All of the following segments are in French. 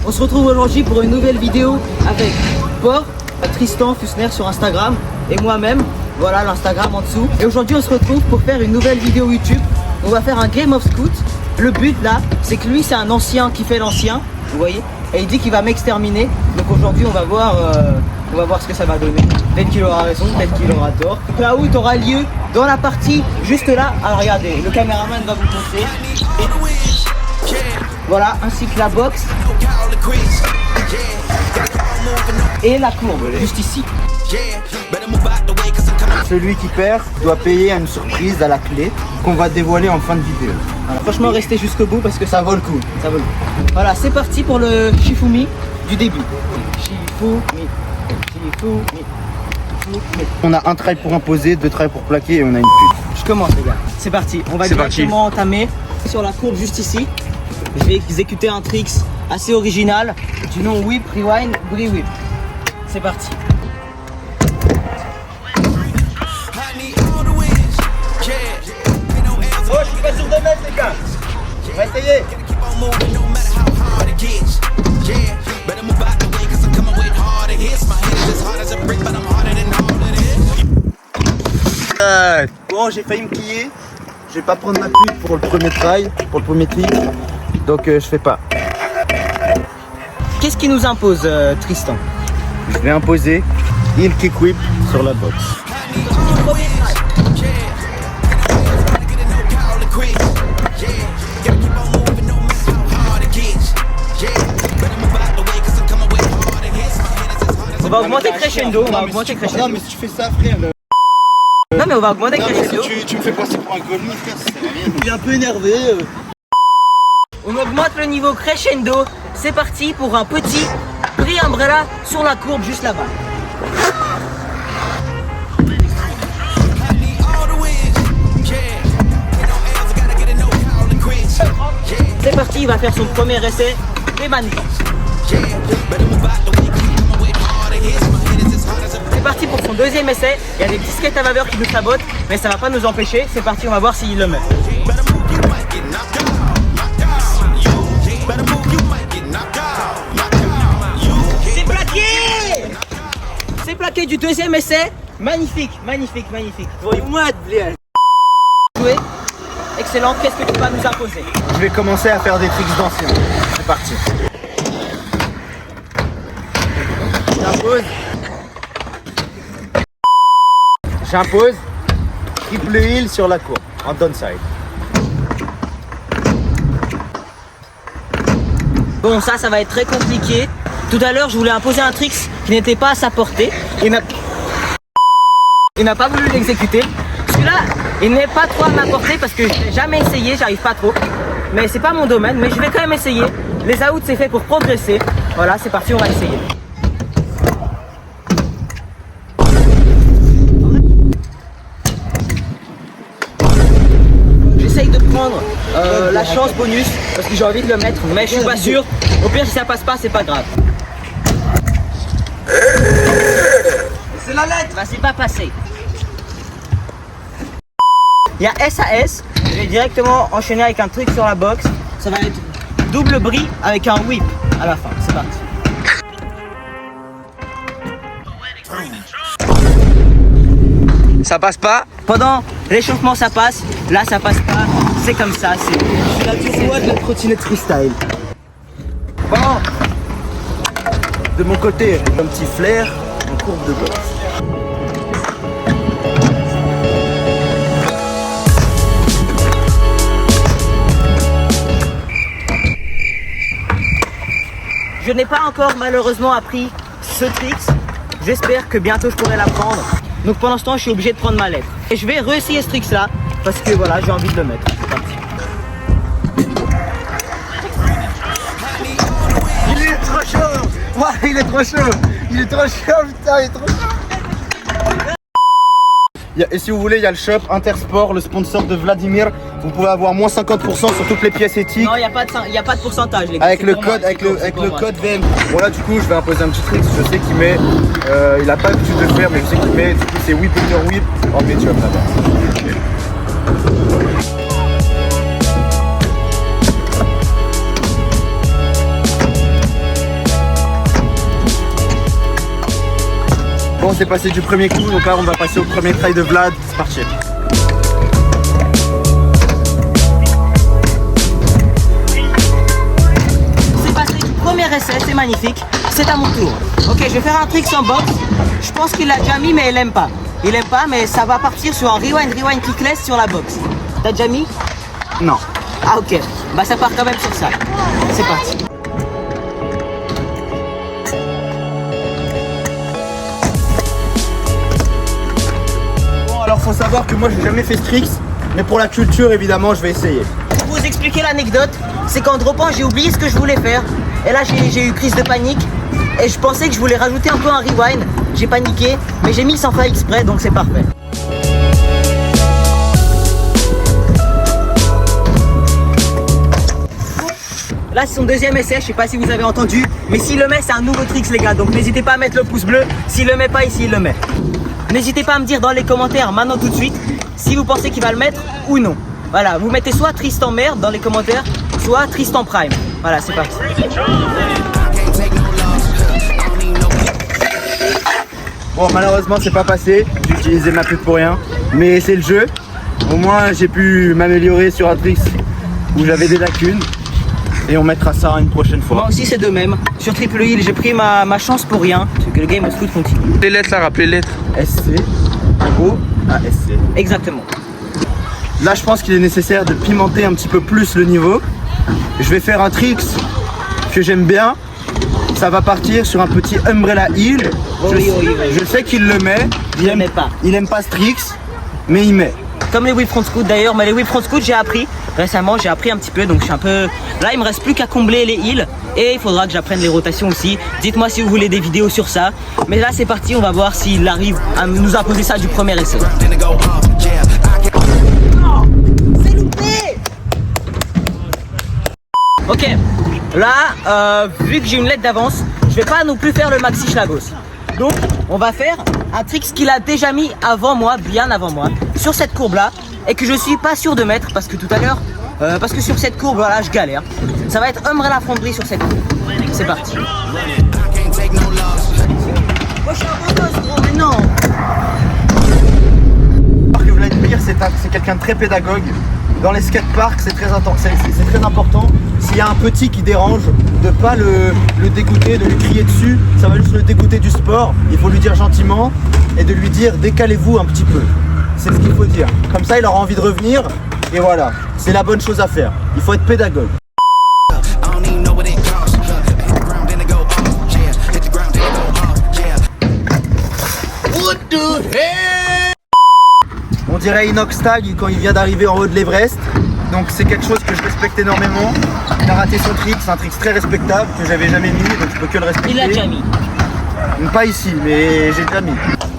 On se retrouve aujourd'hui pour une nouvelle vidéo avec Port, Tristan Fusner sur Instagram et moi-même. Voilà l'Instagram en dessous. Et aujourd'hui on se retrouve pour faire une nouvelle vidéo YouTube. On va faire un Game of Scout. Le but là, c'est que lui c'est un ancien qui fait l'ancien, vous voyez. Et il dit qu'il va m'exterminer. Donc aujourd'hui on va voir ce que ça va donner. Peut-être qu'il aura raison, peut-être qu'il aura tort. Donc la out aura lieu dans la partie juste là. Alors regardez, le caméraman va vous montrer. Voilà, ainsi que la boxe. Et la courbe, juste ici. Celui qui perd doit payer une surprise à la clé qu'on va dévoiler en fin de vidéo. Voilà, franchement, restez jusqu'au bout parce que ça vaut le coup. Ça vaut le coup. Voilà, c'est parti pour le Shifumi du début. Shifumi. On a un try pour imposer, 2 tries pour plaquer et on a une pute. Je commence les gars, c'est parti. On va directement entamer sur la courbe juste ici. Je vais exécuter un trick assez original du nom whip, rewind, brie whip. C'est parti. Oh, je suis pas sûr de mettre les gars. On va essayer. Bon, j'ai failli me plier. Je vais pas prendre ma pute pour le premier try, pour le premier trick. Donc je fais pas. Qu'est-ce qui nous impose Tristan? Je vais imposer heel kick whip sur la boxe. On va augmenter crescendo, Non mais si tu fais ça frère. Non mais on va augmenter Non, crescendo. si tu me fais passer pour un golemie frère, ça sert à rien. Je suis un peu énervé. On augmente le niveau crescendo. C'est parti pour un petit brie umbrella sur la courbe juste là-bas. C'est parti, il va faire son premier essai et magnifique. C'est parti pour son deuxième essai. Il y a des petits skates à vapeur qui nous sabotent, mais ça va pas nous empêcher. C'est parti, on va voir s'il le met. C'est plaqué! C'est plaqué du deuxième essai. Magnifique, magnifique, magnifique. Joué. Excellent, qu'est-ce que tu vas nous imposer? Je vais commencer à faire des tricks d'anciens. C'est parti. J'impose triple heel sur la courbe en downside. Bon, ça va être très compliqué. Tout à l'heure, je voulais imposer un trick qui n'était pas à sa portée. Il n'a pas voulu l'exécuter. Celui-là, il n'est pas trop à ma portée parce que je n'ai jamais essayé, j'arrive pas trop. Mais c'est pas mon domaine, mais je vais quand même essayer. Les outs, c'est fait pour progresser. Voilà, c'est parti, on va essayer. J'essaye de prendre la chance bonus parce que j'ai envie de le mettre, mais je suis pas sûr. Au pire, si ça passe pas, c'est pas grave. C'est la lettre. Bah, c'est pas passé. Il y a SAS, je vais directement enchaîner avec un truc sur la boxe. Ça va être double brie avec un whip à la fin. C'est parti. Ça passe pas. Pendant l'échauffement, ça passe. Là, ça passe pas. C'est comme ça. C'est La tournoi de la trottinette freestyle. Bon. De mon côté, j'ai un petit flair en courbe de boxe. Je n'ai pas encore malheureusement appris ce trick. J'espère que bientôt je pourrai l'apprendre. Donc pendant ce temps, je suis obligé de prendre ma lettre. Et je vais réessayer ce trick là parce que voilà, j'ai envie de le mettre. C'est parti. Il est trop chaud. Ouais, il est trop chaud. Il est trop chaud, putain, il est trop chaud. Et si vous voulez, il y a le shop Intersport, le sponsor de Vladimir. Vous pouvez avoir moins 50% sur toutes les pièces éthiques. Non, il n'y a pas de pourcentage, les gars. Avec le code, avec le code VM. Bon là du coup je vais imposer un petit trick. Je sais qu'il met, il a pas l'habitude de faire, mais je sais qu'il met. Du coup c'est whip under whip en médium là-bas. Bon, c'est passé du premier coup, donc là on va passer au premier try de Vlad. C'est parti. C'est passé du premier essai, c'est magnifique. C'est à mon tour. Ok, je vais faire un trick sans box. Je pense qu'il l'a déjà mis, mais il aime pas. Il aime pas, mais ça va partir sur un rewind kickless sur la box. T'as déjà mis? Non. Ah ok, bah ça part quand même sur ça. C'est parti. Bon, alors faut savoir que moi j'ai jamais fait Strix, mais pour la culture évidemment je vais essayer. Pour vous expliquer l'anecdote, c'est qu'en dropant j'ai oublié ce que je voulais faire. Et là j'ai eu crise de panique. Et je pensais que je voulais rajouter un peu un rewind. J'ai paniqué, mais j'ai mis sans faire exprès, donc c'est parfait. Là c'est son deuxième essai, je sais pas si vous avez entendu, mais s'il le met c'est un nouveau tricks les gars, donc n'hésitez pas à mettre le pouce bleu, s'il le met pas ici il le met. N'hésitez pas à me dire dans les commentaires maintenant tout de suite si vous pensez qu'il va le mettre ou non. Voilà, vous mettez soit Tristan merde dans les commentaires, soit Tristan Prime. Voilà, c'est parti. Bon, malheureusement c'est pas passé, j'ai utilisé ma pub pour rien, mais c'est le jeu. Au moins j'ai pu m'améliorer sur un trick où j'avais des lacunes. Et on mettra ça une prochaine fois. Moi aussi c'est de même. Sur Triple Hill, j'ai pris ma chance pour rien. C'est que le game of foot continue. Les lettres, là, rappelez les lettres. SC, O, A, SC. Exactement. Là, je pense qu'il est nécessaire de pimenter un petit peu plus le niveau. Je vais faire un trick que j'aime bien. Ça va partir sur un petit Umbrella Hill. Je sais qu'il le met. Il le met pas. Il aime pas ce trick, mais il met. Comme les whip front scoot d'ailleurs, mais les whip front scoot j'ai appris. Récemment j'ai appris un petit peu, donc je suis un peu... Là il me reste plus qu'à combler les heals et il faudra que j'apprenne les rotations aussi. Dites-moi si vous voulez des vidéos sur ça. Mais là c'est parti, on va voir s'il arrive à nous imposer ça du premier essai. C'est loupé. Ok, là vu que j'ai une lettre d'avance, je vais pas non plus faire le maxi schlagos. Donc on va faire un trick qu'il a déjà mis avant moi, bien avant moi, sur cette courbe là, et que je suis pas sûr de mettre parce que tout à l'heure, parce que sur cette courbe voilà je galère. Ça va être Umbrella front bris sur cette courbe. C'est parti. Moi je suis un beau gosse gros, mais non. Que Vladimir c'est quelqu'un de très pédagogue. Dans les skateparks c'est très important. S'il y a un petit qui dérange, de pas le dégoûter, de lui crier dessus, ça va juste le dégoûter du sport. Il faut lui dire gentiment et de lui dire décalez-vous un petit peu. C'est ce qu'il faut dire. Comme ça il aura envie de revenir et voilà, c'est la bonne chose à faire. Il faut être pédagogue. On dirait Inox Tag quand il vient d'arriver en haut de l'Everest. Donc c'est quelque chose que je respecte énormément. Il a raté son trick, c'est un trick très respectable que j'avais jamais mis, donc je peux que le respecter. Il l'a déjà mis. Pas ici, mais j'ai déjà mis.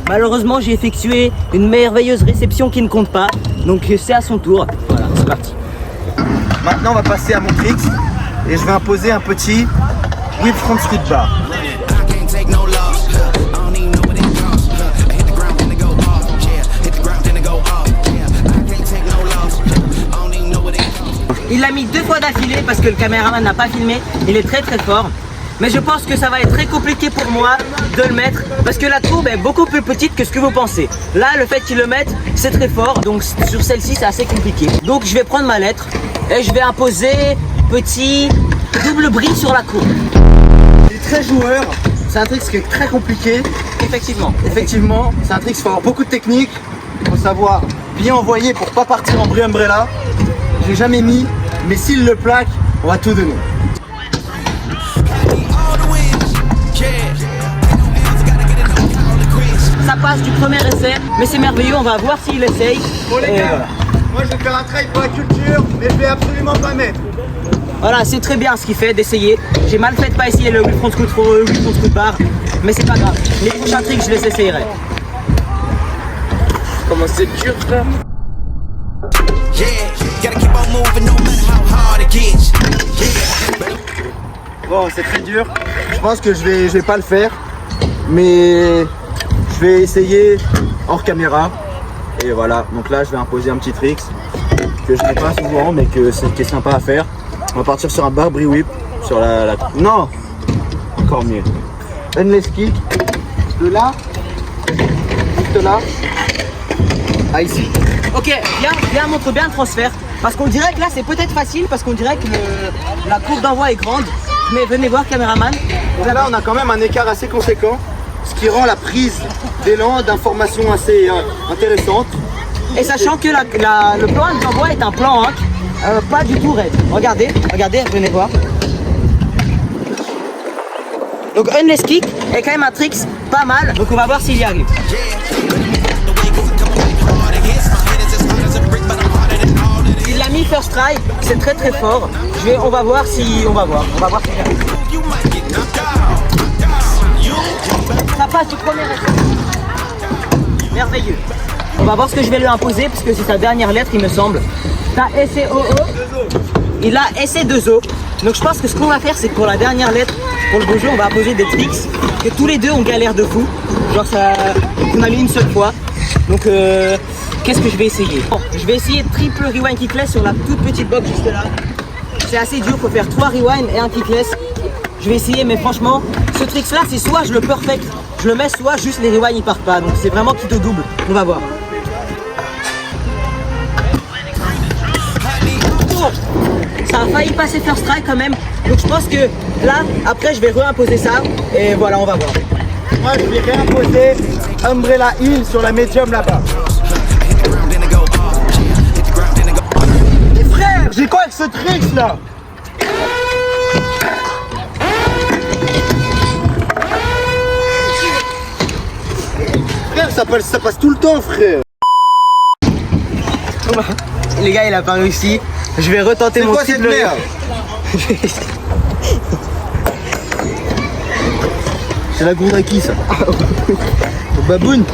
Malheureusement j'ai effectué une merveilleuse réception qui ne compte pas. Donc c'est à son tour. Voilà, c'est parti. Maintenant on va passer à mon trick et je vais imposer un petit whip front scoot bar. Il l'a mis 2 fois d'affilée parce que le caméraman n'a pas filmé. Il est très très fort. Mais je pense que ça va être très compliqué pour moi de le mettre parce que la courbe est beaucoup plus petite que ce que vous pensez. Là, le fait qu'il le mette, c'est très fort. Donc sur celle-ci, c'est assez compliqué. Donc je vais prendre ma lettre et je vais imposer petit double bris sur la courbe. Il est très joueur. C'est un trick qui est très compliqué. Effectivement. Effectivement, c'est un trick qui faut avoir beaucoup de technique. Il faut savoir bien envoyer pour pas partir en bris umbrella. J'ai jamais mis, mais s'il le plaque, on va tout donner. Ça passe du premier essai, mais c'est merveilleux, on va voir s'il essaye. Bon les gars, moi je vais faire un try pour la culture, mais je vais absolument pas mettre. Voilà, c'est très bien ce qu'il fait d'essayer. J'ai mal fait de pas essayer le front scoot bar, mais c'est pas grave. Les prochains tricks, je les essayerai. Comment c'est dur, frère. Bon, c'est très dur. Je pense que je vais pas le faire, mais je vais essayer hors caméra. Et voilà, donc là je vais imposer un petit trick que je n'ai pas souvent, mais qui est sympa à faire. On va partir sur un barbie whip sur la... Non, encore mieux. Endless kick de là juste là. Ah, ici. Ok, viens, montre bien le transfert. Parce qu'on dirait que là c'est peut-être facile, parce qu'on dirait que la courbe d'envoi est grande. Mais venez voir, caméraman. Donc là, on a quand même un écart assez conséquent, ce qui rend la prise d'élan d'informations assez intéressante. Et sachant que le plan d'envoi est un plan Hank, pas du tout raide. Regardez, venez voir. Donc Unless Kick est quand même un trick pas mal, donc on va voir s'il y arrive. Il l'a mis first try, c'est très très fort. On va voir si on va voir s'il y arrive. Ça passe du premier essai. Merveilleux. On va voir ce que je vais lui imposer parce que c'est sa dernière lettre il me semble. T'as SCOO. Il a SC2O. Donc je pense que ce qu'on va faire c'est que pour la dernière lettre, pour le beau jeu, on va imposer des tricks que tous les deux on galère de fou. Genre ça, on a mis une seule fois. Donc qu'est-ce que je vais essayer? Je vais essayer triple rewind kickless sur la toute petite box juste là. C'est assez dur, faut faire 3 rewind et un kickless. Je vais essayer mais franchement, ce trick là c'est soit je le perfect, je le mets, soit juste les rewinds ils partent pas. Donc c'est vraiment quitte au double. On va voir. Ça a failli passer first try quand même. Donc je pense que là, après je vais réimposer ça. Et voilà, on va voir. Moi, je vais réimposer Umbrella Hill sur la médium là-bas. Mais frère, j'ai quoi avec ce trick là? Frère, ça passe tout le temps, frère. Les gars, il a pas réussi. Je vais retenter mon triple. C'est quoi cette merde? C'est la gourde à qui ça? Au baboune.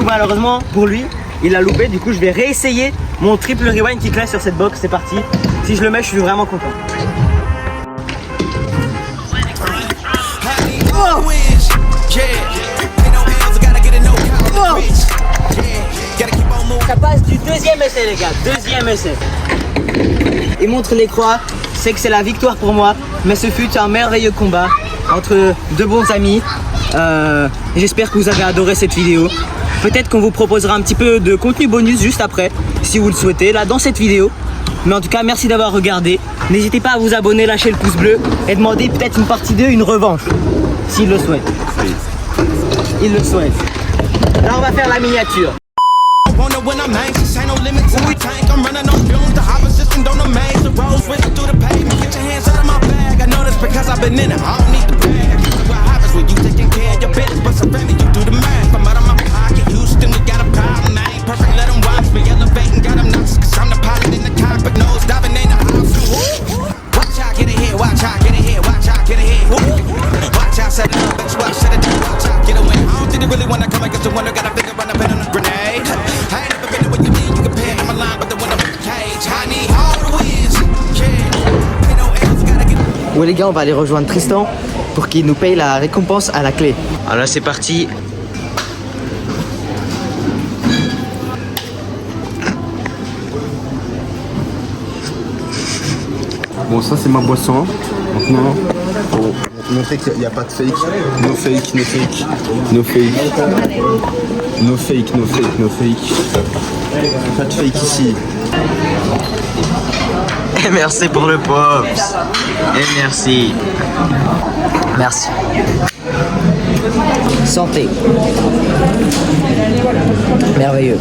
Malheureusement pour lui, il a loupé. Du coup, je vais réessayer mon triple rewind qui classe sur cette box. C'est parti. Si je le mets, je suis vraiment content. Oh! Oh! Ça passe du deuxième essai, les gars. Deuxième essai. Il montre les croix. C'est que c'est la victoire pour moi. Mais ce fut un merveilleux combat entre deux bons amis. J'espère que vous avez adoré cette vidéo. Peut-être qu'on vous proposera un petit peu de contenu bonus juste après, si vous le souhaitez, là dans cette vidéo. Mais en tout cas, merci d'avoir regardé. N'hésitez pas à vous abonner, lâcher le pouce bleu et demander peut-être une partie 2, une revanche, s'il le souhaite. Il le souhaite. Là, on va faire la miniature. When I'm anxious, ain't no limit to my tank. I'm running on fumes, the opposition don't amaze. The roads racing through the pavement, get your hands out of my bag. I know that's because I've been in it, I don't need the bag. What happens when you taking care of your business, but some family, you do the math. I'm out of my pocket, Houston, we got a problem. I ain't perfect, let them watch me elevating, got them nuts. Cause I'm the pilot in the cockpit, nose diving in the house. Watch out, get ahead, watch out, get ahead, watch out, get ahead. Watch out, set it up, bitch, watch, set it up, watch out, get away. I don't think they really wanna come against the one that got a finger run up in on a grenade. I ain't never been what you need, you compare to my line, but the one up in the cage. I need all the wins, yeah. Ain't no else, gotta get. Ouais les gars, on va aller rejoindre Tristan pour qu'il nous paye la récompense à la clé. Alors là, c'est parti. Bon, ça c'est ma boisson. Maintenant, faut montrer qu'il n'y a pas de fake. No fake, no fake, no fake. No fake, no fake, no fake. Pas de fake ici. Et merci pour le pops. Et merci. Merci. Santé. Merveilleux.